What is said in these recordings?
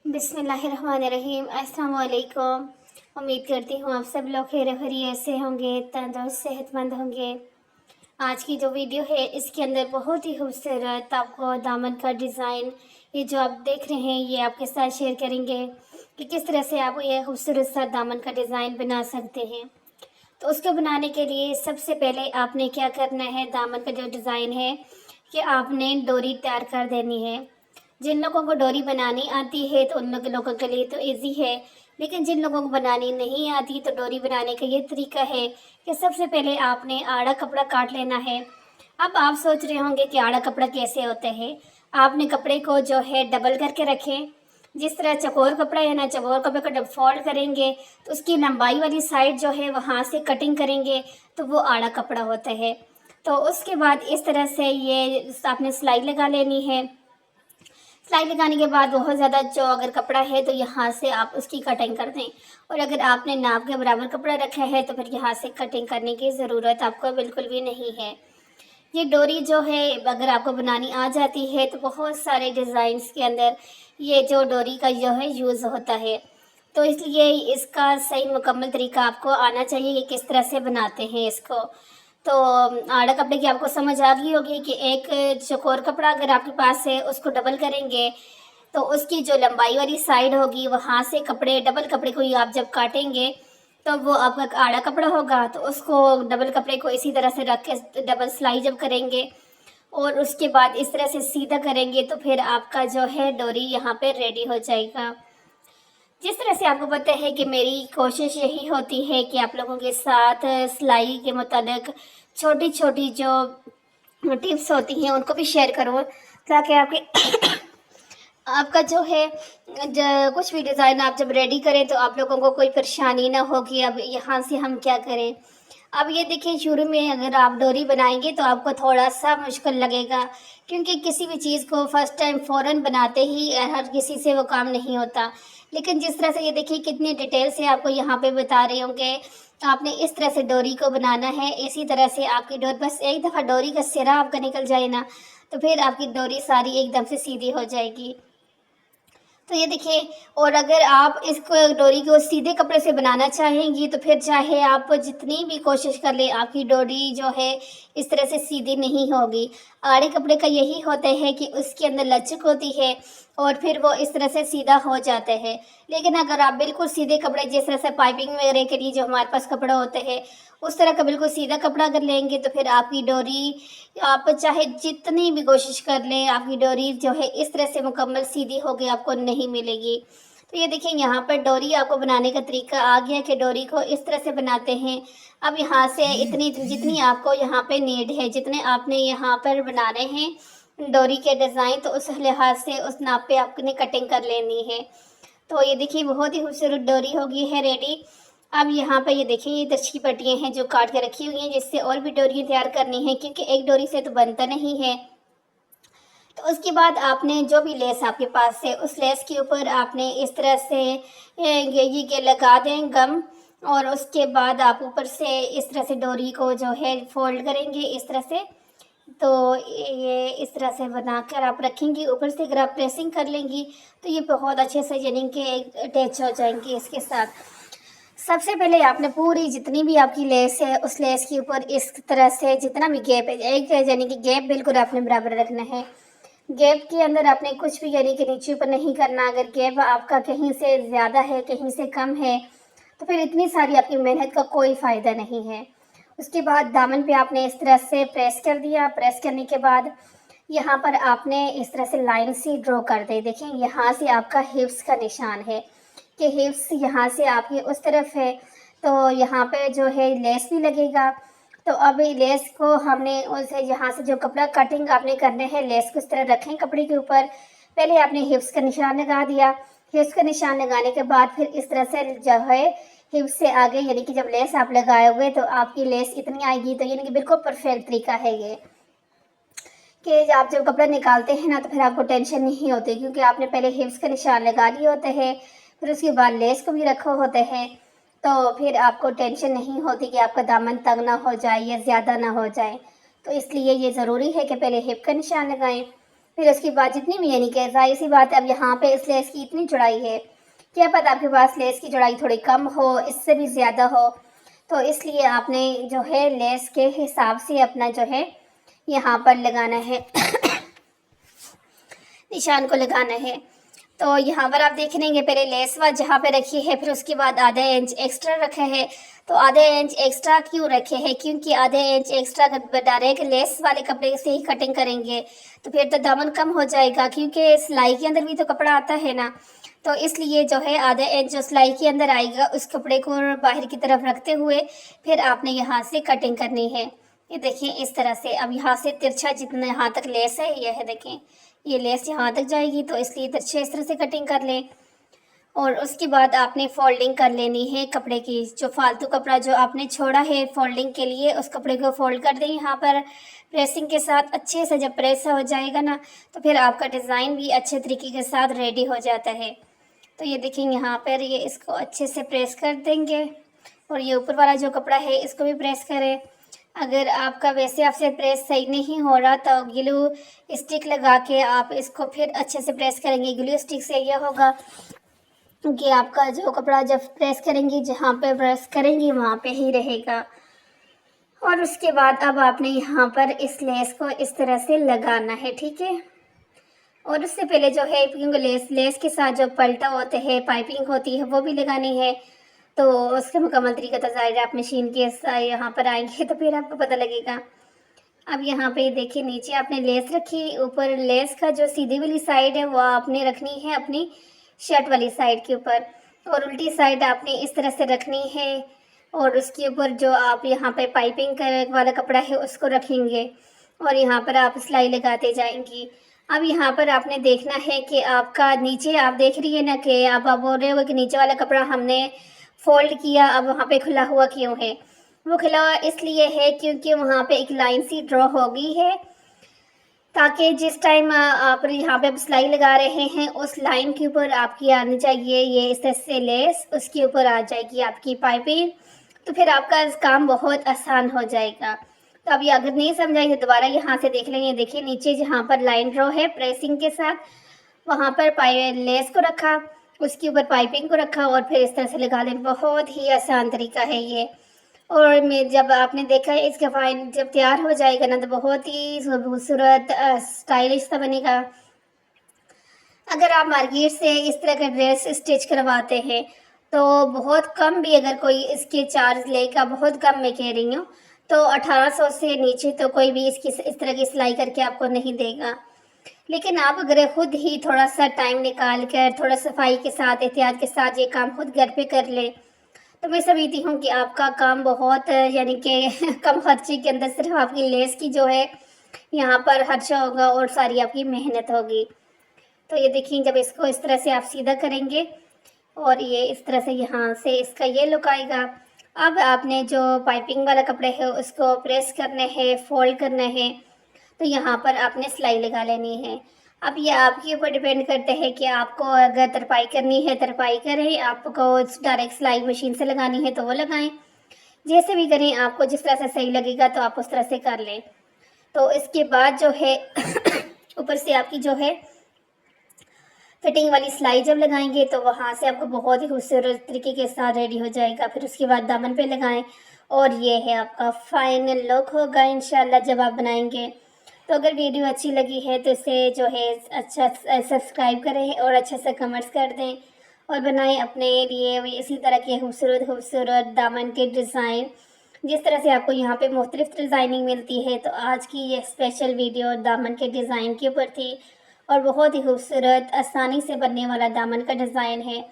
बिस्मिल्लाहिर्रहमानिर्रहीम। अस्सलाम वालेकुम। उम्मीद करती हूँ आप सब लोग खैर खैरियत से होंगे, तंदुरुस्त सेहतमंद होंगे। आज की जो वीडियो है इसके अंदर बहुत ही खूबसूरत आपको दामन का डिज़ाइन, ये जो आप देख रहे हैं, ये आपके साथ शेयर करेंगे कि किस तरह से आप ये खूबसूरत सा दामन का डिज़ाइन बना सकते हैं। तो उसको बनाने के लिए सबसे पहले आपने क्या करना है, दामन का जो डिज़ाइन है कि आपने डोरी तैयार कर देनी है। जिन लोगों को डोरी बनानी आती है तो उन लोगों के लिए तो इजी है, लेकिन जिन लोगों को बनानी नहीं आती तो डोरी बनाने का ये तरीका है कि सबसे पहले आपने आड़ा कपड़ा काट लेना है। अब आप सोच रहे होंगे कि आड़ा कपड़ा कैसे होता है। आपने कपड़े को जो है डबल करके रखें। जिस तरह चकोर कपड़ा है ना, चकोर कपड़े को डब फोल्ड करेंगे तो उसकी लंबाई वाली साइड जो है वहाँ से कटिंग करेंगे तो वो आड़ा कपड़ा होता है। तो उसके बाद इस तरह से ये आपने सिलाई लगा लेनी है। सिलाई लगाने के बाद बहुत ज़्यादा जो अगर कपड़ा है तो यहाँ से आप उसकी कटिंग कर दें, और अगर आपने नाप के बराबर कपड़ा रखा है तो फिर यहाँ से कटिंग करने की ज़रूरत आपको बिल्कुल भी नहीं है। ये डोरी जो है अगर आपको बनानी आ जाती है तो बहुत सारे डिज़ाइंस के अंदर ये जो डोरी का जो है यूज़ होता है। तो इसलिए इसका सही मुकम्मल तरीका आपको आना चाहिए कि किस तरह से बनाते हैं इसको। तो आड़ा कपड़े की आपको समझ आ गई होगी कि एक चौकोर कपड़ा अगर आपके पास है उसको डबल करेंगे तो उसकी जो लंबाई वाली साइड होगी वहाँ से कपड़े डबल कपड़े को ही आप जब काटेंगे तो वो आपका आड़ा कपड़ा होगा। तो उसको डबल कपड़े को इसी तरह से रख के डबल सिलाई जब करेंगे और उसके बाद इस तरह से सीधा करेंगे तो फिर आपका जो है डोरी यहाँ पे रेडी हो जाएगा। जिस तरह से आपको पता है कि मेरी कोशिश यही होती है कि आप लोगों के साथ सिलाई के मुताबिक छोटी छोटी जो टिप्स होती हैं उनको भी शेयर करूँ, ताकि आपके आपका जो है कुछ भी डिज़ाइन आप जब रेडी करें तो आप लोगों को कोई परेशानी ना हो कि अब यहाँ से हम क्या करें। अब ये देखिए, शुरू में अगर आप डोरी बनाएंगे तो आपको थोड़ा सा मुश्किल लगेगा, क्योंकि किसी भी चीज़ को फर्स्ट टाइम फ़ौरन बनाते ही हर किसी से वो काम नहीं होता। लेकिन जिस तरह से ये देखिए कितनी डिटेल से आपको यहाँ पे बता रहे होंगे, आपने इस तरह से डोरी को बनाना है। इसी तरह से आपकी डोरी, बस एक दफ़ा डोरी का सिरा आपका निकल जाए ना तो फिर आपकी डोरी सारी एकदम से सीधी हो जाएगी। तो ये देखिए, और अगर आप इसको डोरी को सीधे कपड़े से बनाना चाहेंगी तो फिर चाहे आप जितनी भी कोशिश कर लें आपकी डोरी जो है इस तरह से सीधी नहीं होगी। आड़े कपड़े का यही होता है कि उसके अंदर लचक होती है और फिर वो इस तरह से सीधा हो जाता है। लेकिन अगर आप बिल्कुल सीधे कपड़े, जिस तरह से पाइपिंग वगैरह के लिए जो हमारे पास कपड़ा होता है उस तरह का बिल्कुल सीधा कपड़ा अगर लेंगे तो फिर आपकी डोरी, आप चाहे जितनी भी कोशिश कर लें आपकी डोरी जो है इस तरह से मुकम्मल सीधी होके आपको नहीं मिलेगी। तो ये देखिए, यहाँ पर डोरी आपको बनाने का तरीका आ गया कि डोरी को इस तरह से बनाते हैं। अब यहाँ से इतनी जितनी आपको यहाँ पे नीड है, जितने आपने यहाँ पर बनाने हैं डोरी के डिज़ाइन, तो उस लिहाज से उस नाप पे आपने कटिंग कर लेनी है। तो ये देखिए, बहुत ही खूबसूरत डोरी हो गई है रेडी। अब यहाँ पे ये देखिए, ये दर्जी पट्टियाँ हैं जो काट के रखी हुई हैं, जिससे और भी डोरियाँ तैयार करनी है, क्योंकि एक डोरी से तो बनता नहीं है। तो उसके बाद आपने जो भी लेस आपके पास है उस लेस के ऊपर आपने इस तरह से ये लगा दें गम, और उसके बाद आप ऊपर से इस तरह से डोरी को जो है फोल्ड करेंगे इस तरह से। तो ये इस तरह से बनाकर आप रखेंगी, ऊपर से अगर आप प्रेसिंग कर लेंगी तो ये बहुत अच्छे से यानी कि अटैच हो जाएंगी इसके साथ। सबसे पहले आपने पूरी जितनी भी आपकी लेस है उस लेस के ऊपर इस तरह से जितना भी गैप है, एक यानी कि गैप बिल्कुल आपने बराबर रखना है। गैप के अंदर आपने कुछ भी यानी कि नीचे ऊपर नहीं करना। अगर गैप आपका कहीं से ज़्यादा है कहीं से कम है तो फिर इतनी सारी आपकी मेहनत का कोई फ़ायदा नहीं है। उसके बाद दामन पे आपने इस तरह से प्रेस कर दिया। प्रेस करने के बाद यहाँ पर आपने इस तरह से लाइन सी ड्रॉ कर दी। देखिए, यहाँ से आपका हिप्स का निशान है कि हिप्स यहाँ से आपकी उस तरफ है, तो यहाँ पे जो है लेस भी लगेगा। तो अब लेस को हमने उसे यहाँ से जो कपड़ा कटिंग आपने करने हैं, लेस को इस तरह रखें कपड़े के ऊपर। पहले आपने हिप्स का निशान लगा दिया। हिप्स का निशान लगाने के बाद फिर इस तरह से जो है हिप्स से आगे यानी कि जब लेस आप लगाए हुए तो आपकी लेस इतनी आएगी, तो यानी कि बिल्कुल परफेक्ट तरीका है ये कि आप जब कपड़ा निकालते हैं ना तो फिर आपको टेंशन नहीं होती, क्योंकि आपने पहले हिप्स का निशान लगा लिए होते हैं, फिर उसके बाद लेस को भी रखा होते हैं। तो फिर आपको टेंशन नहीं होती कि आपका दामन तंग ना हो जाए या ज़्यादा ना हो जाए। तो इसलिए ये ज़रूरी है कि पहले हिप का निशान लगाएं। फिर उसके बाद जितनी भी यानी कि ज़ाहिर सी बात है, अब यहाँ पे इस लेस की इतनी चौड़ाई है, क्या पता आपके पास लेस की चौड़ाई थोड़ी कम हो, इससे भी ज़्यादा हो, तो इसलिए आपने जो है लेस के हिसाब से अपना जो है यहाँ पर लगाना है निशान को लगाना है। तो यहाँ पर आप देख लेंगे, पहले लेस वाला जहाँ पे रखी है, फिर उसके बाद आधा इंच एक्स्ट्रा रखा है। तो आधे इंच एक्स्ट्रा क्यों रखे हैं? क्योंकि आधे इंच एक्स्ट्रा डायरेक्ट लेस वाले कपड़े से ही कटिंग करेंगे तो फिर तो दामन कम हो जाएगा, क्योंकि सिलाई के अंदर भी तो कपड़ा आता है ना। तो इसलिए जो है आधे इंच जो सिलाई के अंदर आएगा उस कपड़े को बाहर की तरफ रखते हुए फिर आपने यहाँ से कटिंग करनी है। ये देखिए इस तरह से। अब यहाँ से तिरछा जितना यहाँ तक लेस है, यह है देखें, ये लेस यहाँ तक जाएगी, तो इसलिए तिरछे इस तरह से कटिंग कर लें। और उसके बाद आपने फोल्डिंग कर लेनी है कपड़े की। जो फालतू कपड़ा जो आपने छोड़ा है फोल्डिंग के लिए, उस कपड़े को फोल्ड कर दें यहाँ पर प्रेसिंग के साथ अच्छे से। जब प्रेस हो जाएगा ना तो फिर आपका डिज़ाइन भी अच्छे तरीके के साथ रेडी हो जाता है। तो ये देखेंगे यहाँ पर, ये इसको अच्छे से प्रेस कर देंगे और ये ऊपर वाला जो कपड़ा है इसको भी प्रेस करें। अगर आपका वैसे आपसे प्रेस सही नहीं हो रहा तो ग्लू स्टिक लगा के आप इसको फिर अच्छे से प्रेस करेंगे। ग्लू स्टिक से यह होगा कि आपका जो कपड़ा जब प्रेस करेंगी, जहाँ पे प्रेस करेंगी वहाँ पे ही रहेगा। और उसके बाद अब आपने यहाँ पर इस लेस को इस तरह से लगाना है, ठीक है। और उससे पहले जो है, क्योंकि लेस के साथ जो पल्टा होते हैं, पाइपिंग होती है, वो भी लगानी है। तो उसका मुकम्मल तरीका तो ज़ाहिर है आप मशीन के यहाँ पर आएंगे तो फिर आपको पता लगेगा। अब यहाँ पे देखिए, नीचे आपने लेस रखी, ऊपर लेस का जो सीधी वाली साइड है वो आपने रखनी है अपनी शर्ट वाली साइड के ऊपर, और उल्टी साइड आपने इस तरह से रखनी है। और उसके ऊपर जो आप यहाँ पे पाइपिंग कर वाला कपड़ा है उसको रखेंगे और यहाँ पर आप सिलाई लगाते जाएंगी। अब यहाँ पर आपने देखना है कि आपका नीचे, आप देख रही है ना कि आप बोल रहे हो कि नीचे वाला कपड़ा हमने फोल्ड किया, अब वहाँ पे खुला हुआ क्यों है? वो खुला हुआ इसलिए है क्योंकि वहाँ पे एक लाइन सी ड्रॉ हो गई है, ताकि जिस टाइम आप यहाँ पे सिलाई लगा रहे हैं उस लाइन के ऊपर आपकी आनी चाहिए ये इस तरह से लेस, उसके ऊपर आ जाएगी आपकी पाइपिंग। तो फिर आपका काम बहुत आसान हो जाएगा। तो अभी अगर नहीं समझाई तो दोबारा यहाँ से देख लेंगे। देखिए नीचे जहाँ पर लाइन ड्रॉ है प्रेसिंग के साथ, वहाँ पर लेस को रखा, उसके ऊपर पाइपिंग को रखा और फिर इस तरह से लगा लें। बहुत ही आसान तरीका है ये। और मैं जब आपने देखा है इसका फाइन जब तैयार हो जाएगा ना तो बहुत ही खूबसूरत स्टाइलिश सा बनेगा। अगर आप मार्केट से इस तरह का ड्रेस स्टिच करवाते हैं तो बहुत कम भी अगर कोई इसके चार्ज लेगा, बहुत कम मैं कह रही हूँ, तो 1800 से नीचे तो कोई भी इसकी इस तरह की सिलाई करके आपको नहीं देगा। लेकिन आप अगर खुद ही थोड़ा सा टाइम निकाल कर थोड़ा सफाई के साथ, एहतियात के साथ ये काम खुद घर पे कर ले तो मैं समझती हूँ कि आपका काम बहुत यानी कि कम खर्चे के अंदर सिर्फ आपकी लेस की जो है यहाँ पर खर्चा होगा और सारी आपकी मेहनत होगी। तो ये देखिए, जब इसको इस तरह से आप सीधा करेंगे और ये इस तरह से यहाँ से इसका ये लुक आएगा। अब आपने जो पाइपिंग वाला कपड़े है उसको प्रेस करने हैं, फोल्ड करना है, तो यहाँ पर आपने सिलाई लगा लेनी है। अब ये आपके ऊपर डिपेंड करते हैं कि आपको अगर तरपाई करनी है तरपाई करें, आपको डायरेक्ट सिलाई मशीन से लगानी है तो वो लगाएं, जैसे भी करें, आपको जिस तरह से सही लगेगा तो आप उस तरह से कर लें। तो इसके बाद जो है ऊपर से आपकी जो है फिटिंग वाली सिलाई जब लगाएंगे तो वहाँ से आपको बहुत ही खूबसूरत तरीके के साथ रेडी हो जाएगा। फिर उसके बाद दामन पे लगाएं और ये है आपका फाइनल लुक होगा इंशाल्लाह जब आप बनाएंगे। तो अगर वीडियो अच्छी लगी है तो इसे जो है अच्छा सब्सक्राइब करें और अच्छे से कमेंट्स कर दें और बनाएं अपने लिए इसी तरह के खूबसूरत खूबसूरत दामन के डिज़ाइन। जिस तरह से आपको यहाँ पे मुख्तलिफ डिज़ाइनिंग मिलती है, तो आज की ये स्पेशल वीडियो दामन के डिज़ाइन के ऊपर थी और बहुत ही खूबसूरत आसानी से बनने वाला दामन का डिज़ाइन है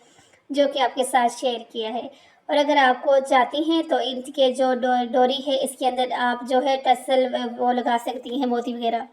जो कि आपके साथ शेयर किया है। और अगर आपको चाहती हैं तो इनके जो डोरी है इसके अंदर आप जो है टसल वो लगा सकती हैं, मोती वगैरह।